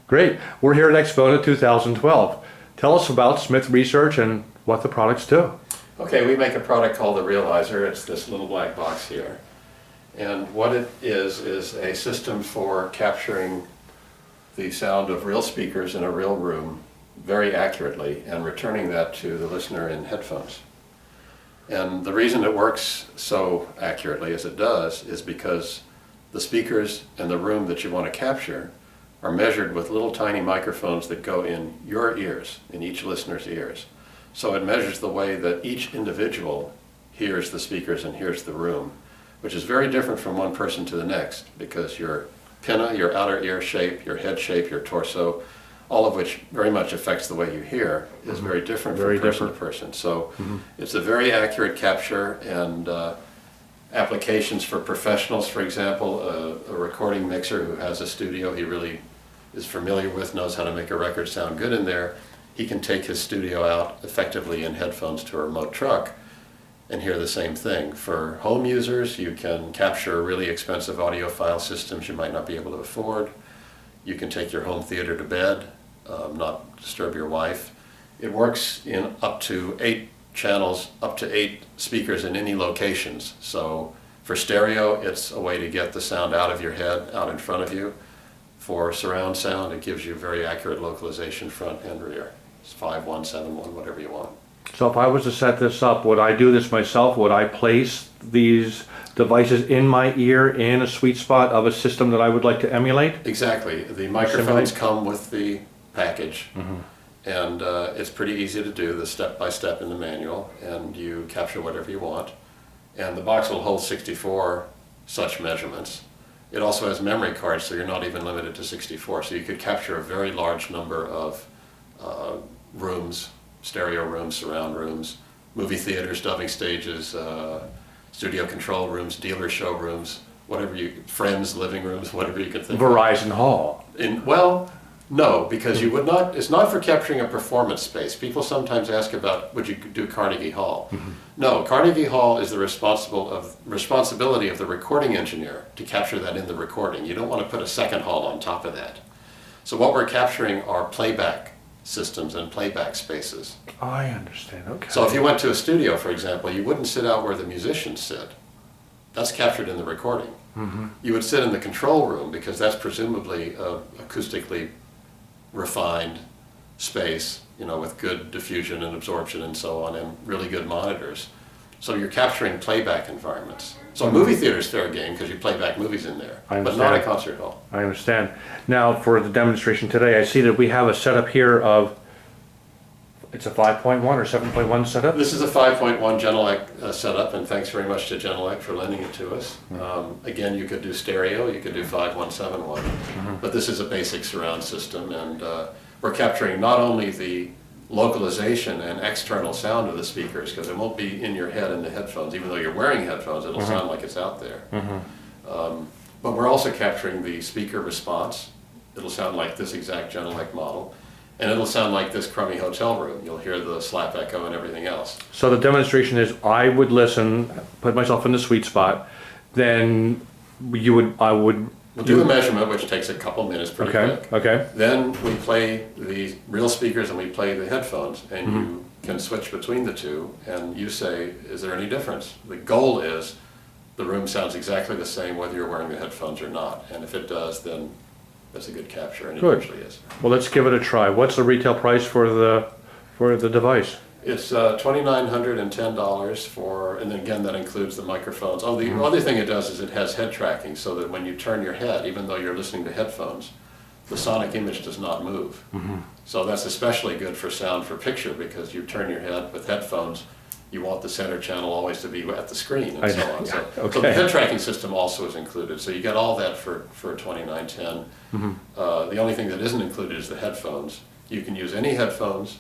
Great. We're here at Expo 2012. Tell us about Smyth Research and what the products do. Okay, we make a product called the Realiser. It's this little black box here. And what it is a system for capturing the sound of real speakers in a real room very accurately and returning that to the listener in headphones. And the reason it works so accurately as it does is because the speakers in the room that you want to capture are measured with little tiny microphones that go in your ears, in each listener's ears. So it measures the way that each individual hears the speakers and hears the room, which is very different from one person to the next, because your pinna, your outer ear shape, your head shape, your torso, all of which very much affects the way you hear, is very different from person to person. So it's a very accurate capture, and applications for professionals, for example, a recording mixer who has a studio he really is familiar with, knows how to make a record sound good in there, he can take his studio out effectively in headphones to a remote truck and hear the same thing. For home users, you can capture really expensive audiophile systems you might not be able to afford. You can take your home theater to bed, not disturb your wife. It works in up to 8 channels, up to 8 speakers in any locations. So for stereo, it's a way to get the sound out of your head, out in front of you. For surround sound, it gives you very accurate localization front and rear. It's 5, 1, 7, 1, whatever you want. So if I was to set this up, would I do this myself? Would I place these devices in my ear in a sweet spot of a system that I would like to emulate? Exactly. The microphones come with the package, and it's pretty easy to do, the step-by-step in the manual, and you capture whatever you want. And the box will hold 64 such measurements. It also has memory cards, so you're not even limited to 64. So you could capture a very large number of rooms, stereo rooms, surround rooms, movie theaters, dubbing stages, studio control rooms, dealer showrooms, whatever you, friends, living rooms, whatever you could think Verizon Hall. Well, no, because you would not, it's not for capturing a performance space. People sometimes ask about, would you do Carnegie Hall? No, Carnegie Hall is the responsibility of the recording engineer to capture that in the recording. You don't want to put a second hall on top of that. So what we're capturing are playback systems and playback spaces. I understand, okay. So if you went to a studio, for example, you wouldn't sit out where the musicians sit. That's captured in the recording. You would sit in the control room, because that's presumably acoustically refined space, you know, with good diffusion and absorption and so on, and really good monitors. So you're capturing playback environments. So a movie theater is fair game because you play back movies in there, but not a concert hall. I understand. Now for the demonstration today, I see that we have a setup here of, it's a 5.1 or 7.1 setup? This is a 5.1 Genelec setup, and thanks very much to Genelec for lending it to us. Again, you could do stereo, you could do 5171, but this is a basic surround system, and we're capturing not only the localization and external sound of the speakers, because it won't be in your head in the headphones. Even though you're wearing headphones, it'll sound like it's out there. But we're also capturing the speaker response. It'll sound like this exact Genelec model. And it'll sound like this crummy hotel room. You'll hear the slap echo and everything else. So the demonstration is, I would listen, put myself in the sweet spot, then We'll do the measurement, which takes a couple minutes pretty quick. Okay. Then we play the real speakers and we play the headphones, and you can switch between the two, and you say, is there any difference? The goal is the room sounds exactly the same whether you're wearing the headphones or not, and if it does, then that's a good capture, and it usually is. Well, let's give it a try. What's the retail price for the device? It's $2,910 for, and then again that includes the microphones. Oh, the other thing it does is it has head tracking, so that when you turn your head, even though you're listening to headphones, the sonic image does not move. So that's especially good for sound for picture, because you turn your head with headphones, you want the center channel always to be at the screen and so on. So the head tracking system also is included. So you get all that for $2,910. The only thing that isn't included is the headphones. You can use any headphones,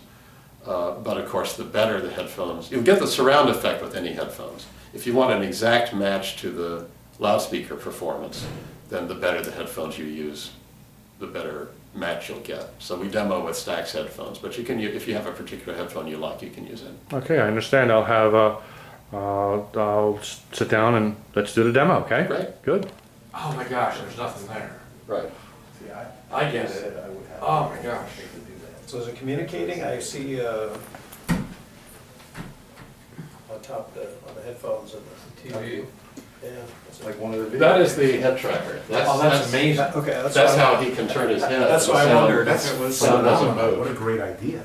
but of course the better the headphones. You'll get the surround effect with any headphones. If you want an exact match to the loudspeaker performance, then the better the headphones you use, the better match you'll get. So we demo with Stax headphones, but you can, if you have a particular headphone you like, you can use it. Okay, I understand. I'll sit down and let's do the demo, okay? Great. Good. Oh my gosh, there's nothing there. Right. See, I get it. I would have Oh my gosh. So is it communicating? I see on top on the headphones and the TV. Yeah. It's like one of the videos. That is the head tracker. Oh, that's amazing. Okay, that's That's why- how he can turn his head. That's so why I sound- wondered. That's it was Sound doesn't phenomenal. move. What a great idea.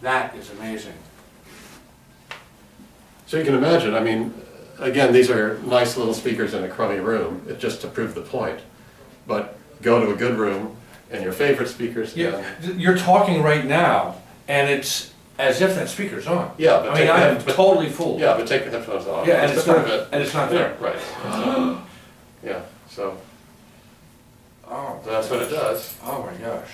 That is amazing. So you can imagine, I mean, again, these are nice little speakers in a crummy room, just to prove the point. But go to a good room and your favorite speakers. You're talking right now, and it's as if that speaker's on. Yeah, but I mean, I am totally fooled. Yeah, but take the headphones off. Yeah, and Just it's to not, prove it. and it's not Yeah, there. right. Yeah, so Oh, that's what it does. oh my gosh.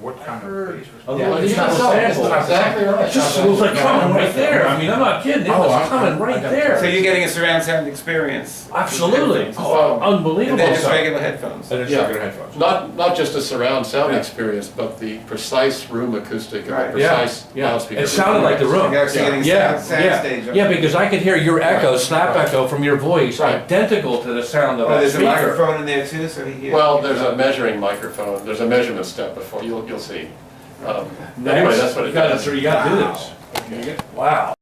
What kind of bass? Yeah, It's it's exactly right. It's just, it was like coming right there. I mean, I'm not kidding. It was coming right So there. you're getting a surround sound experience. Absolutely. Oh, And unbelievable then just stuff. regular headphones. And it's Yeah. regular headphones. Not just a surround sound Yeah. experience, but the precise room acoustic and Right. the Yeah, precise yeah. loudspeaker. It sounded like the room. You're actually getting Yeah, sound yeah, stage. yeah, because I could hear your echo, snap echo from your voice, Right. identical to the sound of Oh, that there's a speaker. microphone in there too, so he hears. Well, there's a measuring microphone, there's a measurement step before, you'll see. Anyway, that's what it You gotta, does. you gotta do this. Wow.